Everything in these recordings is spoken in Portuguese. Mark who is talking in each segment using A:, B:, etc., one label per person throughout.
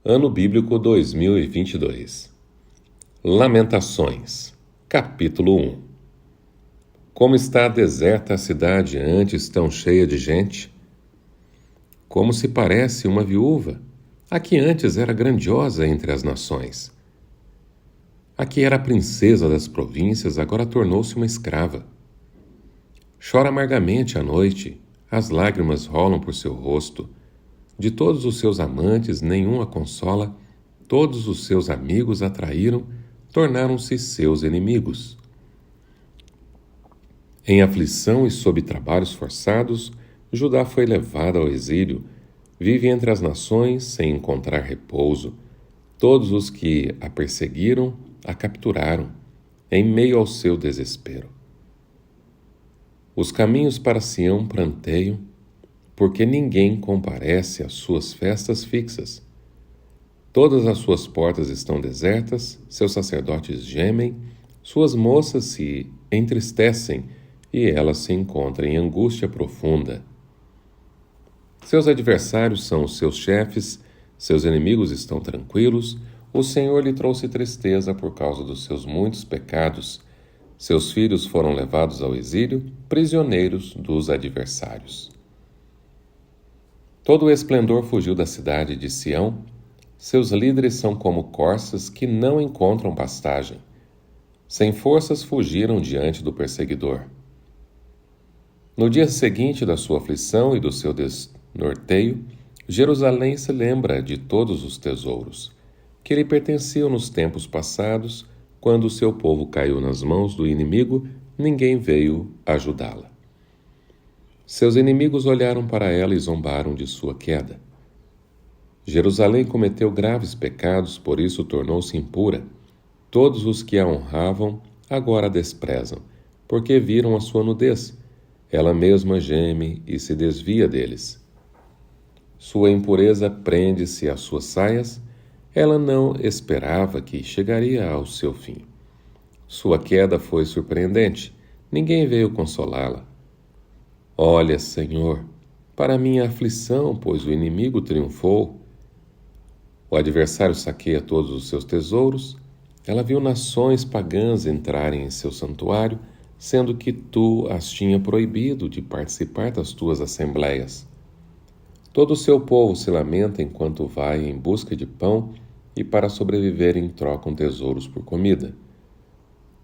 A: Ano Bíblico 2022. Lamentações, capítulo 1. Como está deserta a cidade antes tão cheia de gente? Como se parece uma viúva, a que antes era grandiosa entre as nações. A que era a princesa das províncias agora tornou-se uma escrava. Chora amargamente à noite, as lágrimas rolam por seu rosto. De todos os seus amantes, nenhum a consola, todos os seus amigos a traíram, tornaram-se seus inimigos. Em aflição e sob trabalhos forçados, Judá foi levada ao exílio, vive entre as nações sem encontrar repouso. Todos os que a perseguiram a capturaram, em meio ao seu desespero. Os caminhos para Sião pranteiam, porque ninguém comparece às suas festas fixas. Todas as suas portas estão desertas, seus sacerdotes gemem, suas moças se entristecem e elas se encontram em angústia profunda. Seus adversários são os seus chefes, seus inimigos estão tranquilos, o Senhor lhe trouxe tristeza por causa dos seus muitos pecados. Seus filhos foram levados ao exílio, prisioneiros dos adversários. Todo o esplendor fugiu da cidade de Sião. Seus líderes são como corças que não encontram pastagem. Sem forças fugiram diante do perseguidor. No dia seguinte da sua aflição e do seu desnorteio, Jerusalém se lembra de todos os tesouros que lhe pertenciam nos tempos passados. Quando o seu povo caiu nas mãos do inimigo, ninguém veio ajudá-la. Seus inimigos olharam para ela e zombaram de sua queda. Jerusalém cometeu graves pecados, por isso tornou-se impura. Todos os que a honravam agora a desprezam, porque viram a sua nudez. Ela mesma geme e se desvia deles. Sua impureza prende-se às suas saias. Ela não esperava que chegaria ao seu fim. Sua queda foi surpreendente. Ninguém veio consolá-la. Olha, Senhor, para minha aflição, pois o inimigo triunfou. O adversário saqueia todos os seus tesouros. Ela viu nações pagãs entrarem em seu santuário, sendo que tu as tinha proibido de participar das tuas assembleias. Todo o seu povo se lamenta enquanto vai em busca de pão e para sobreviverem trocam tesouros por comida.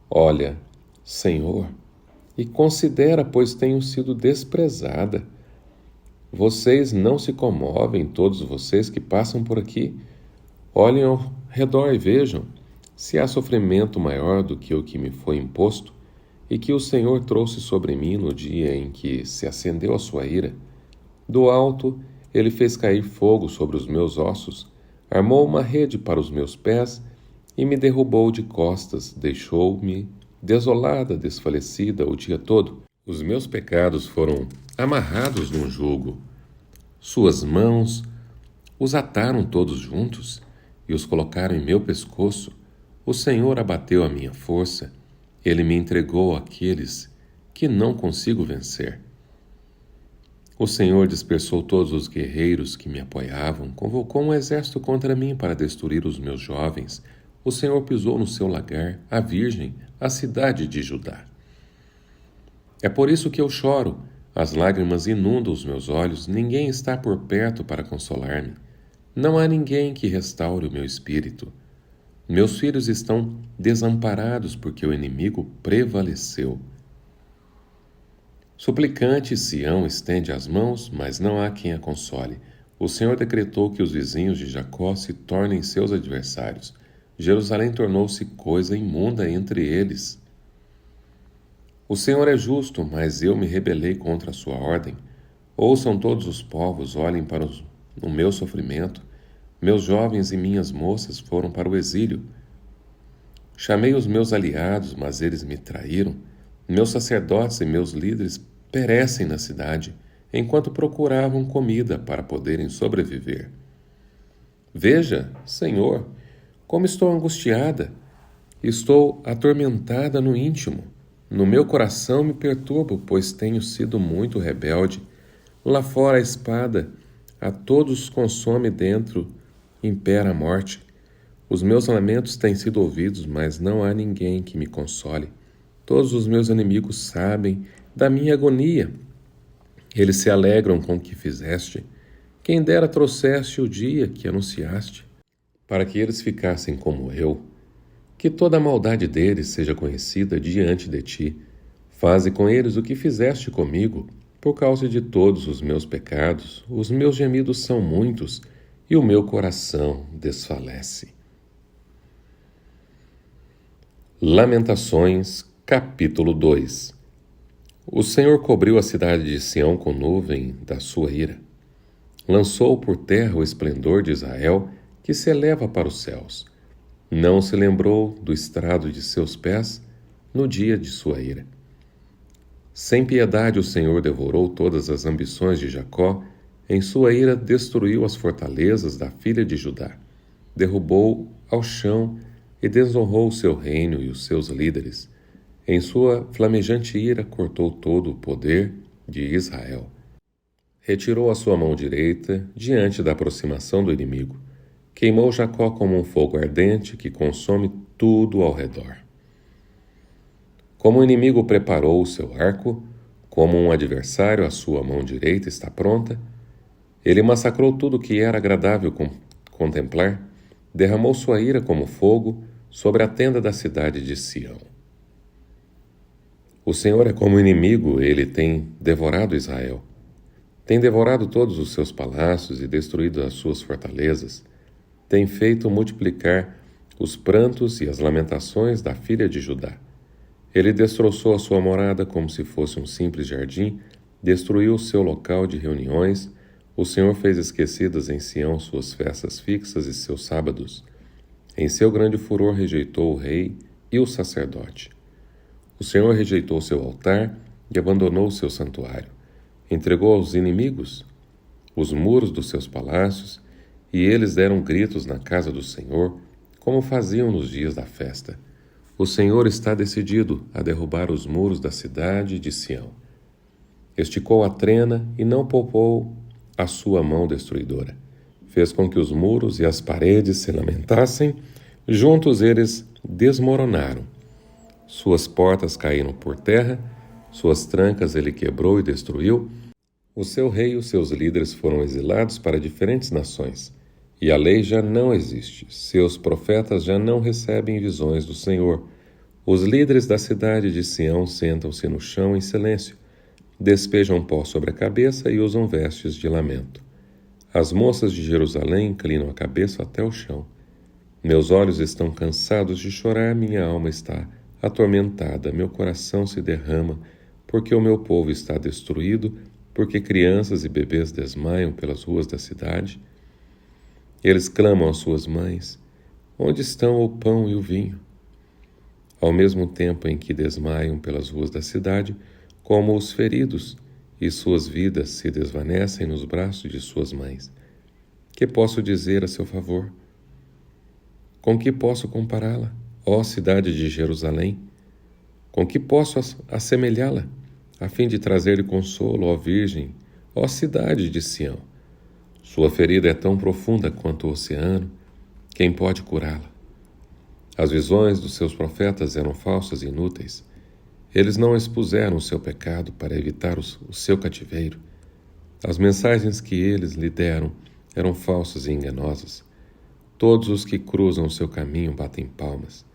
A: Olha, Senhor, e considera, pois tenho sido desprezada. Vocês não se comovem, todos vocês que passam por aqui? Olhem ao redor e vejam se há sofrimento maior do que o que me foi imposto e que o Senhor trouxe sobre mim no dia em que se acendeu a sua ira. Do alto, ele fez cair fogo sobre os meus ossos, armou uma rede para os meus pés e me derrubou de costas, deixou-me desolada, desfalecida o dia todo. Os meus pecados foram amarrados num jugo. Suas mãos os ataram todos juntos e os colocaram em meu pescoço. O Senhor abateu a minha força. Ele me entregou àqueles que não consigo vencer. O Senhor dispersou todos os guerreiros que me apoiavam, convocou um exército contra mim para destruir os meus jovens. O Senhor pisou no seu lagar, a Virgem, a cidade de Judá. É por isso que eu choro, as lágrimas inundam os meus olhos, ninguém está por perto para consolar-me. Não há ninguém que restaure o meu espírito. Meus filhos estão desamparados porque o inimigo prevaleceu. Suplicante, Sião estende as mãos, mas não há quem a console. O Senhor decretou que os vizinhos de Jacó se tornem seus adversários. Jerusalém tornou-se coisa imunda entre eles. O Senhor é justo, mas eu me rebelei contra a sua ordem. Ouçam todos os povos, olhem para o meu sofrimento. Meus jovens e minhas moças foram para o exílio. Chamei os meus aliados, mas eles me traíram. Meus sacerdotes e meus líderes perecem na cidade, enquanto procuravam comida para poderem sobreviver. Veja, Senhor, como estou angustiada. Estou atormentada no íntimo. No meu coração me perturbo, pois tenho sido muito rebelde. Lá fora a espada a todos consome dentro impera a morte. Os meus lamentos têm sido ouvidos, mas não há ninguém que me console. Todos os meus inimigos sabem da minha agonia. Eles se alegram com o que fizeste. Quem dera trouxeste o dia que anunciaste, para que eles ficassem como eu. Que toda a maldade deles seja conhecida diante de ti. Faze com eles o que fizeste comigo. Por causa de todos os meus pecados, os meus gemidos são muitos, e o meu coração desfalece. Lamentações, capítulo 2. O Senhor cobriu a cidade de Sião com nuvem da sua ira. Lançou por terra o esplendor de Israel, que se eleva para os céus. Não se lembrou do estrado de seus pés no dia de sua ira. Sem piedade o Senhor devorou todas as ambições de Jacó, em sua ira destruiu as fortalezas da filha de Judá, derrubou ao chão e desonrou o seu reino e os seus líderes. Em sua flamejante ira cortou todo o poder de Israel. Retirou a sua mão direita diante da aproximação do inimigo. Queimou Jacó como um fogo ardente que consome tudo ao redor. Como o inimigo preparou o seu arco, como um adversário, a sua mão direita está pronta. Ele massacrou tudo que era agradável contemplar, derramou sua ira como fogo sobre a tenda da cidade de Sião. O Senhor é como o inimigo, ele tem devorado Israel. Tem devorado todos os seus palácios e destruído as suas fortalezas. Tem feito multiplicar os prantos e as lamentações da filha de Judá. Ele destroçou a sua morada como se fosse um simples jardim, destruiu o seu local de reuniões. O Senhor fez esquecidas em Sião suas festas fixas e seus sábados. Em seu grande furor rejeitou o rei e o sacerdote. O Senhor rejeitou seu altar e abandonou o seu santuário. Entregou aos inimigos os muros dos seus palácios, e eles deram gritos na casa do Senhor, como faziam nos dias da festa. O Senhor está decidido a derrubar os muros da cidade de Sião. Esticou a trena e não poupou a sua mão destruidora. Fez com que os muros e as paredes se lamentassem, juntos eles desmoronaram. Suas portas caíram por terra, suas trancas ele quebrou e destruiu. O seu rei e os seus líderes foram exilados para diferentes nações, e a lei já não existe. Seus profetas já não recebem visões do Senhor. Os líderes da cidade de Sião sentam-se no chão em silêncio, despejam pó sobre a cabeça e usam vestes de lamento. As moças de Jerusalém inclinam a cabeça até o chão. Meus olhos estão cansados de chorar, minha alma está atormentada, meu coração se derrama, porque o meu povo está destruído, porque crianças e bebês desmaiam pelas ruas da cidade. Eles clamam às suas mães: onde estão o pão e o vinho? Ao mesmo tempo em que desmaiam pelas ruas da cidade, como os feridos, e suas vidas se desvanecem nos braços de suas mães. Que posso dizer a seu favor? Com que posso compará-la, ó cidade de Jerusalém? Com que posso assemelhá-la, a fim de trazer-lhe consolo, ó Virgem, ó cidade de Sião? Sua ferida é tão profunda quanto o oceano, quem pode curá-la? As visões dos seus profetas eram falsas e inúteis. Eles não expuseram o seu pecado para evitar o seu cativeiro. As mensagens que eles lhe deram eram falsas e enganosas. Todos os que cruzam o seu caminho batem palmas.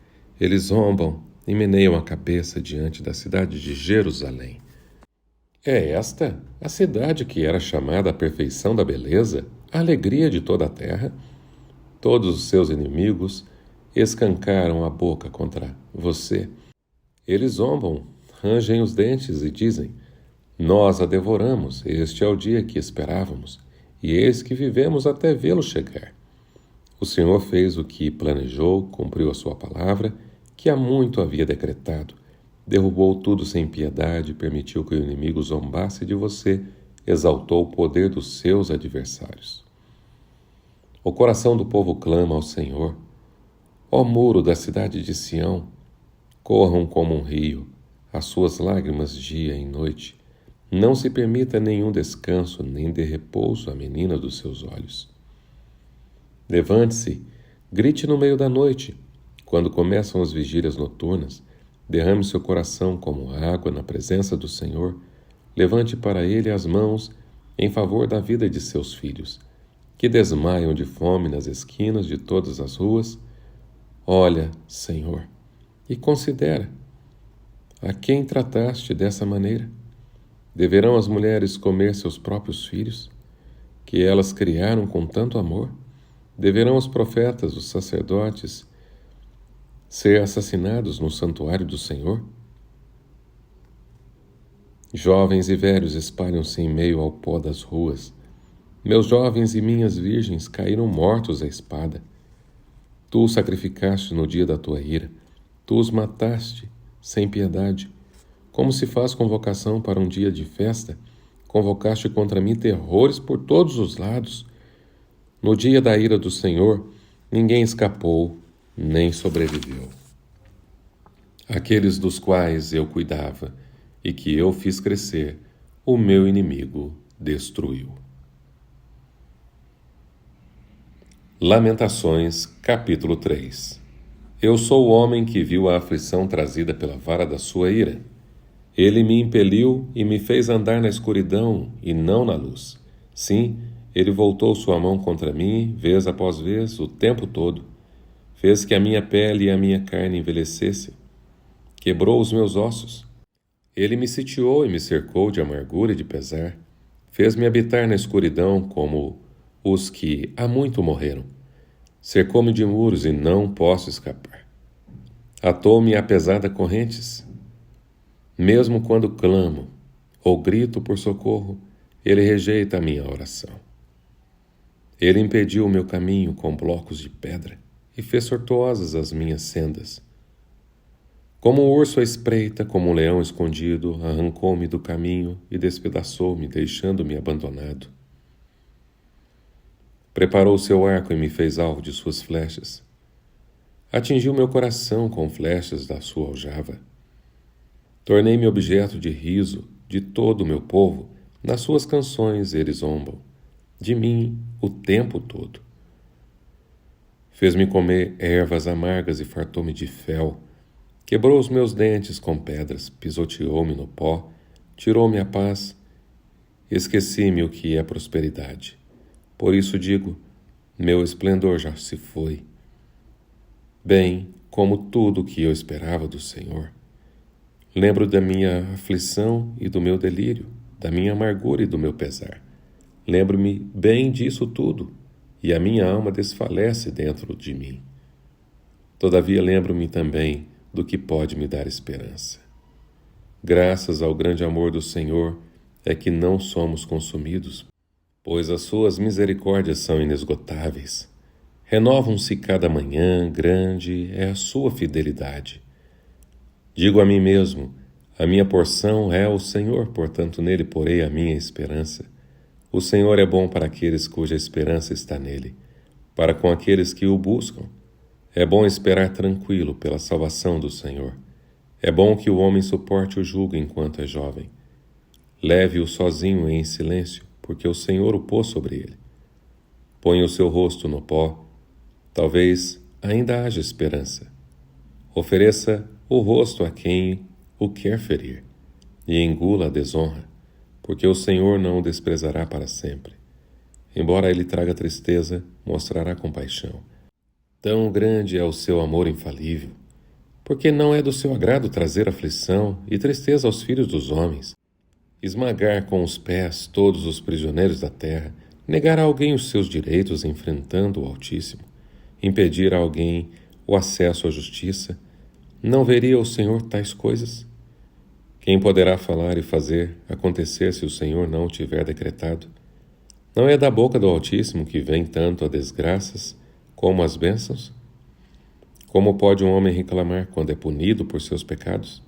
A: Eles zombam e meneiam a cabeça diante da cidade de Jerusalém. É esta a cidade que era chamada a perfeição da beleza, a alegria de toda a terra? Todos os seus inimigos escancaram a boca contra você. Eles zombam, rangem os dentes e dizem: nós a devoramos, este é o dia que esperávamos, e eis que vivemos até vê-lo chegar. O Senhor fez o que planejou, cumpriu a sua palavra, que há muito havia decretado. Derrubou tudo sem piedade, permitiu que o inimigo zombasse de você, exaltou o poder dos seus adversários. O coração do povo clama ao Senhor. Ó muro da cidade de Sião, corram como um rio, as suas lágrimas dia e noite. Não se permita nenhum descanso, nem dê repouso à menina dos seus olhos. Levante-se, grite no meio da noite, quando começam as vigílias noturnas, derrame seu coração como água na presença do Senhor, levante para ele as mãos em favor da vida de seus filhos, que desmaiam de fome nas esquinas de todas as ruas. Olha, Senhor, e considera, a quem trataste dessa maneira? Deverão as mulheres comer seus próprios filhos, que elas criaram com tanto amor? Deverão os profetas, os sacerdotes, ser assassinados no santuário do Senhor? Jovens e velhos espalham-se em meio ao pó das ruas. Meus jovens e minhas virgens caíram mortos à espada. Tu os sacrificaste no dia da tua ira. Tu os mataste sem piedade. Como se faz convocação para um dia de festa, convocaste contra mim terrores por todos os lados. No dia da ira do Senhor, ninguém escapou, nem sobreviveu. Aqueles dos quais eu cuidava e que eu fiz crescer, o meu inimigo destruiu. Lamentações, capítulo 3. Eu sou o homem que viu a aflição trazida pela vara da sua ira. Ele me impeliu e me fez andar na escuridão e não na luz. Sim, ele voltou sua mão contra mim, vez após vez, o tempo todo. Fez que a minha pele e a minha carne envelhecessem. Quebrou os meus ossos. Ele me sitiou e me cercou de amargura e de pesar. Fez-me habitar na escuridão como os que há muito morreram. Cercou-me de muros e não posso escapar. Atou-me a pesada correntes. Mesmo quando clamo ou grito por socorro, ele rejeita a minha oração. Ele impediu o meu caminho com blocos de pedra e fez tortuosas as minhas sendas. Como um urso à espreita, como um leão escondido, arrancou-me do caminho e despedaçou-me, deixando-me abandonado. Preparou seu arco e me fez alvo de suas flechas. Atingiu meu coração com flechas da sua aljava. Tornei-me objeto de riso de todo o meu povo. Nas suas canções eles zombam de mim o tempo todo. Fez-me comer ervas amargas e fartou-me de fel. Quebrou os meus dentes com pedras, pisoteou-me no pó, tirou-me a paz. Esqueci-me o que é prosperidade. Por isso digo, meu esplendor já se foi. Bem, como tudo o que eu esperava do Senhor. Lembro da minha aflição e do meu delírio, da minha amargura e do meu pesar. Lembro-me bem disso tudo, e a minha alma desfalece dentro de mim. Todavia lembro-me também do que pode me dar esperança. Graças ao grande amor do Senhor é que não somos consumidos, pois as suas misericórdias são inesgotáveis. Renovam-se cada manhã, grande é a sua fidelidade. Digo a mim mesmo, a minha porção é o Senhor, portanto nele porei a minha esperança. O Senhor é bom para aqueles cuja esperança está nele, para com aqueles que o buscam. É bom esperar tranquilo pela salvação do Senhor. É bom que o homem suporte o jugo enquanto é jovem. Leve-o sozinho e em silêncio, porque o Senhor o pôs sobre ele. Ponha o seu rosto no pó, talvez ainda haja esperança. Ofereça o rosto a quem o quer ferir, e engula a desonra, porque o Senhor não o desprezará para sempre. Embora ele traga tristeza, mostrará compaixão. Tão grande é o seu amor infalível, porque não é do seu agrado trazer aflição e tristeza aos filhos dos homens, esmagar com os pés todos os prisioneiros da terra, negar a alguém os seus direitos enfrentando o Altíssimo, impedir a alguém o acesso à justiça. Não veria o Senhor tais coisas? Quem poderá falar e fazer acontecer se o Senhor não o tiver decretado? Não é da boca do Altíssimo que vem tanto as desgraças como as bênçãos? Como pode um homem reclamar quando é punido por seus pecados?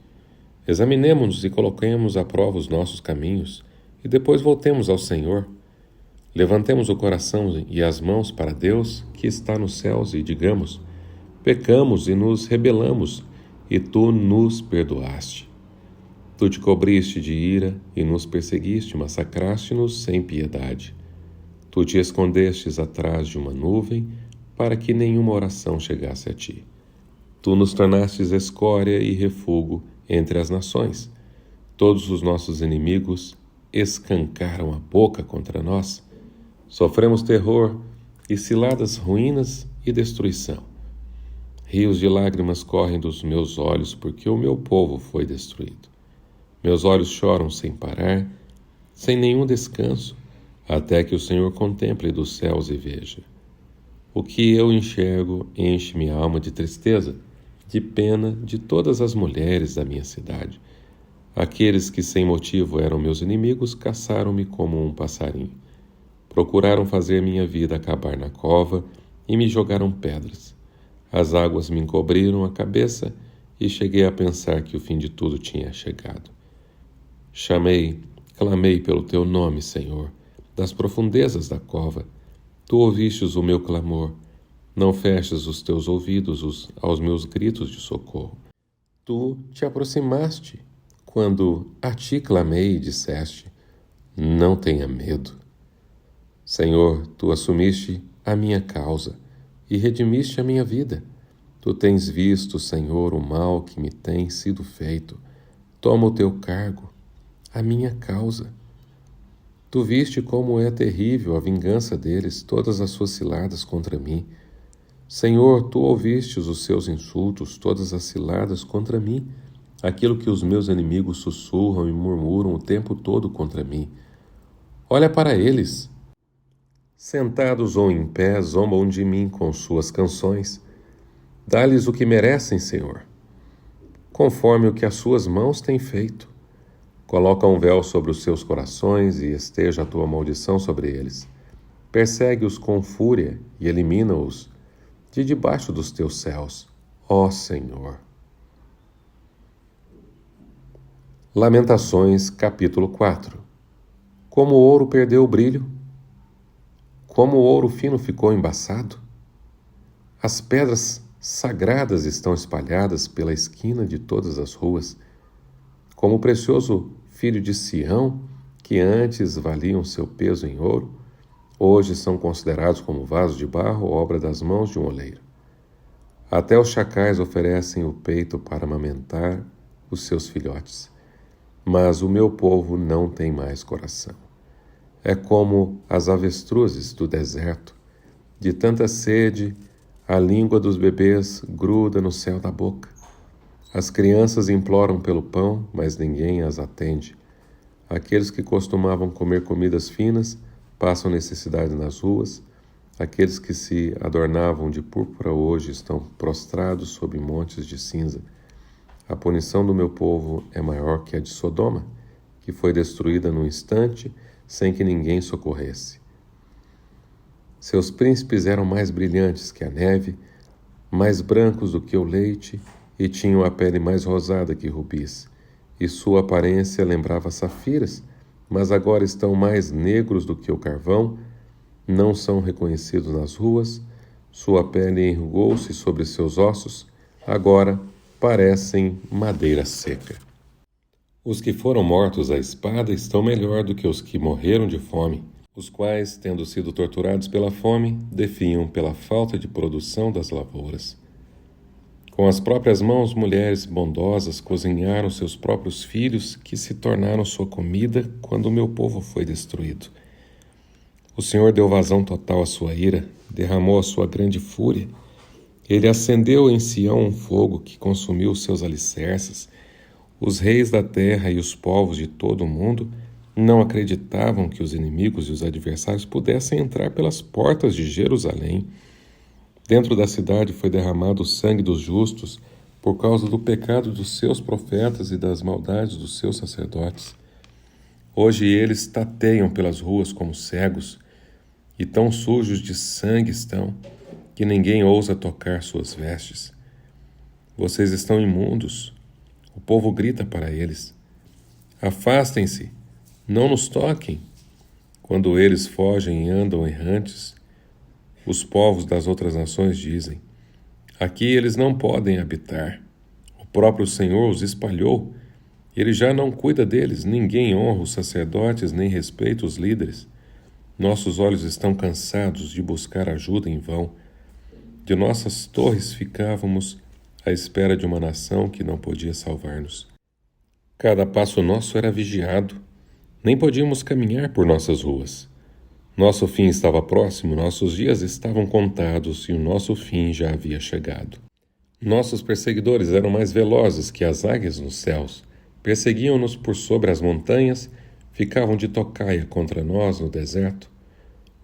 A: Examinemo-nos e coloquemos à prova os nossos caminhos, e depois voltemos ao Senhor. Levantemos o coração e as mãos para Deus que está nos céus e digamos: pecamos e nos rebelamos, e tu nos perdoaste. Tu te cobriste de ira e nos perseguiste, massacraste-nos sem piedade. Tu te escondestes atrás de uma nuvem para que nenhuma oração chegasse a ti. Tu nos tornastes escória e refúgio entre as nações. Todos os nossos inimigos escancaram a boca contra nós. Sofremos terror e ciladas, ruínas e destruição. Rios de lágrimas correm dos meus olhos porque o meu povo foi destruído. Meus olhos choram sem parar, sem nenhum descanso, até que o Senhor contemple dos céus e veja. O que eu enxergo enche minha alma de tristeza, de pena de todas as mulheres da minha cidade. Aqueles que sem motivo eram meus inimigos caçaram-me como um passarinho. Procuraram fazer minha vida acabar na cova e me jogaram pedras. As águas me encobriram a cabeça e cheguei a pensar que o fim de tudo tinha chegado. Clamei pelo teu nome, Senhor, das profundezas da cova. Tu ouvistes o meu clamor. Não feches os teus ouvidos aos meus gritos de socorro. Tu te aproximaste quando a ti clamei e disseste: não tenha medo. Senhor, tu assumiste a minha causa e redimiste a minha vida. Tu tens visto, Senhor, o mal que me tem sido feito. Toma o teu cargo, a minha causa. Tu viste como é terrível a vingança deles, todas as suas ciladas contra mim. Senhor, tu ouvistes os seus insultos, todas as ciladas contra mim, aquilo que os meus inimigos sussurram e murmuram o tempo todo contra mim. Olha para eles. Sentados ou em pé, zombam de mim com suas canções. Dá-lhes o que merecem, Senhor, conforme o que as suas mãos têm feito. Coloca um véu sobre os seus corações e esteja a tua maldição sobre eles. Persegue-os com fúria e elimina-os de debaixo dos teus céus, ó Senhor. Lamentações, capítulo 4. Como o ouro perdeu o brilho, como o ouro fino ficou embaçado. As pedras sagradas estão espalhadas pela esquina de todas as ruas. Como o precioso filho de Sião, que antes valiam seu peso em ouro, hoje são considerados como vasos de barro, obra das mãos de um oleiro. Até os chacais oferecem o peito para amamentar os seus filhotes, mas o meu povo não tem mais coração. É como as avestruzes do deserto. De tanta sede, a língua dos bebês gruda no céu da boca. As crianças imploram pelo pão, mas ninguém as atende. Aqueles que costumavam comer comidas finas passam necessidade nas ruas. Aqueles que se adornavam de púrpura hoje estão prostrados sob montes de cinza. A punição do meu povo é maior que a de Sodoma, que foi destruída num instante sem que ninguém socorresse. Seus príncipes eram mais brilhantes que a neve, mais brancos do que o leite, e tinham a pele mais rosada que rubis, e sua aparência lembrava safiras, mas agora estão mais negros do que o carvão, não são reconhecidos nas ruas, sua pele enrugou-se sobre seus ossos, agora parecem madeira seca. Os que foram mortos à espada estão melhor do que os que morreram de fome, os quais, tendo sido torturados pela fome, definham pela falta de produção das lavouras. Com as próprias mãos, mulheres bondosas cozinharam seus próprios filhos, que se tornaram sua comida quando o meu povo foi destruído. O Senhor deu vazão total à sua ira, derramou a sua grande fúria. Ele acendeu em Sião um fogo que consumiu os seus alicerces. Os reis da terra e os povos de todo o mundo não acreditavam que os inimigos e os adversários pudessem entrar pelas portas de Jerusalém. Dentro da cidade foi derramado o sangue dos justos por causa do pecado dos seus profetas e das maldades dos seus sacerdotes. Hoje eles tateiam pelas ruas como cegos, e tão sujos de sangue estão, que ninguém ousa tocar suas vestes. Vocês estão imundos. O povo grita para eles: afastem-se, não nos toquem. Quando eles fogem e andam errantes, os povos das outras nações dizem: aqui eles não podem habitar. O próprio Senhor os espalhou. Ele já não cuida deles. Ninguém honra os sacerdotes nem respeita os líderes. Nossos olhos estão cansados de buscar ajuda em vão. De nossas torres ficávamos à espera de uma nação que não podia salvar-nos. Cada passo nosso era vigiado, nem podíamos caminhar por nossas ruas. Nosso fim estava próximo, nossos dias estavam contados e o nosso fim já havia chegado. Nossos perseguidores eram mais velozes que as águias nos céus. Perseguiam-nos por sobre as montanhas, ficavam de tocaia contra nós no deserto.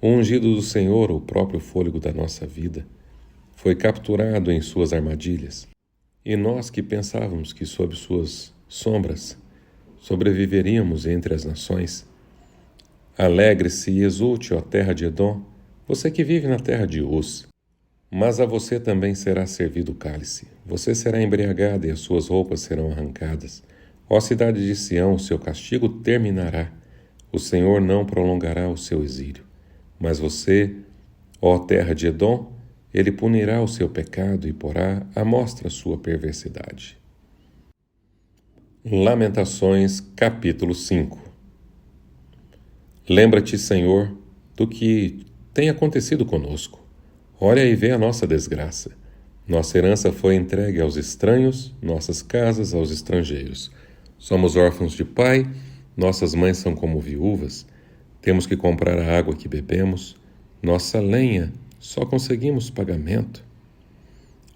A: O ungido do Senhor, o próprio fôlego da nossa vida, foi capturado em suas armadilhas. E nós que pensávamos que sob suas sombras sobreviveríamos entre as nações. Alegre-se e exulte, ó terra de Edom, você que vive na terra de Uz. Mas a você também será servido o cálice. Você será embriagada e as suas roupas serão arrancadas. Ó cidade de Sião, o seu castigo terminará. O Senhor não prolongará o seu exílio. Mas você, ó terra de Edom, ele punirá o seu pecado e porá à mostra a sua perversidade. Lamentações, capítulo 5. Lembra-te, Senhor, do que tem acontecido conosco. Olha e vê a nossa desgraça. Nossa herança foi entregue aos estranhos, nossas casas aos estrangeiros. Somos órfãos de pai, nossas mães são como viúvas. Temos que comprar a água que bebemos. Nossa lenha, só conseguimos pagamento.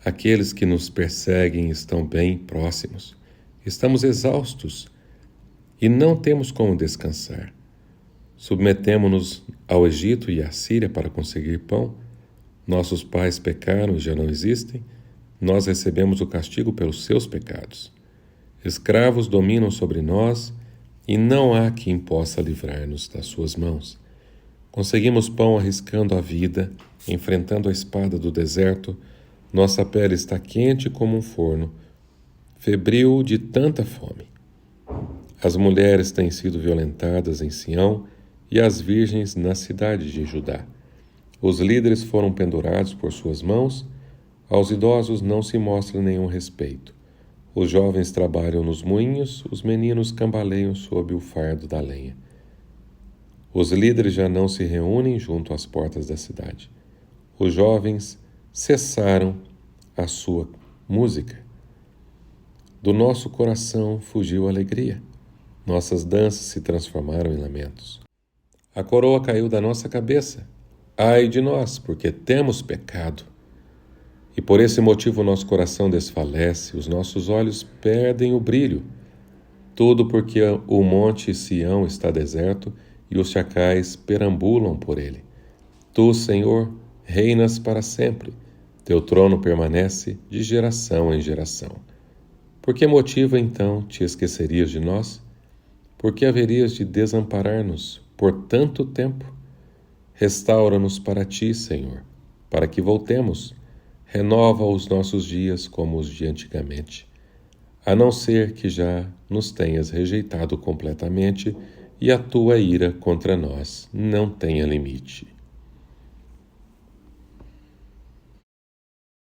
A: Aqueles que nos perseguem estão bem próximos. Estamos exaustos e não temos como descansar. Submetemo-nos ao Egito e à Síria para conseguir pão. Nossos pais pecaram e já não existem. Nós recebemos o castigo pelos seus pecados. Escravos dominam sobre nós e não há quem possa livrar-nos das suas mãos. Conseguimos pão arriscando a vida, enfrentando a espada do deserto. Nossa pele está quente como um forno, febril de tanta fome. As mulheres têm sido violentadas em Sião e as virgens na cidade de Judá. Os líderes foram pendurados por suas mãos, aos idosos não se mostra nenhum respeito. Os jovens trabalham nos moinhos, os meninos cambaleiam sob o fardo da lenha. Os líderes já não se reúnem junto às portas da cidade. Os jovens cessaram a sua música. Do nosso coração fugiu a alegria. Nossas danças se transformaram em lamentos. A coroa caiu da nossa cabeça. Ai de nós, porque temos pecado. E por esse motivo nosso coração desfalece, os nossos olhos perdem o brilho. Tudo porque o monte Sião está deserto e os chacais perambulam por ele. Tu, Senhor, reinas para sempre. Teu trono permanece de geração em geração. Por que motivo, então, te esquecerias de nós? Por que haverias de desamparar-nos por tanto tempo? Restaura-nos para ti, Senhor, para que voltemos. Renova os nossos dias como os de antigamente, a não ser que já nos tenhas rejeitado completamente e a tua ira contra nós não tenha limite.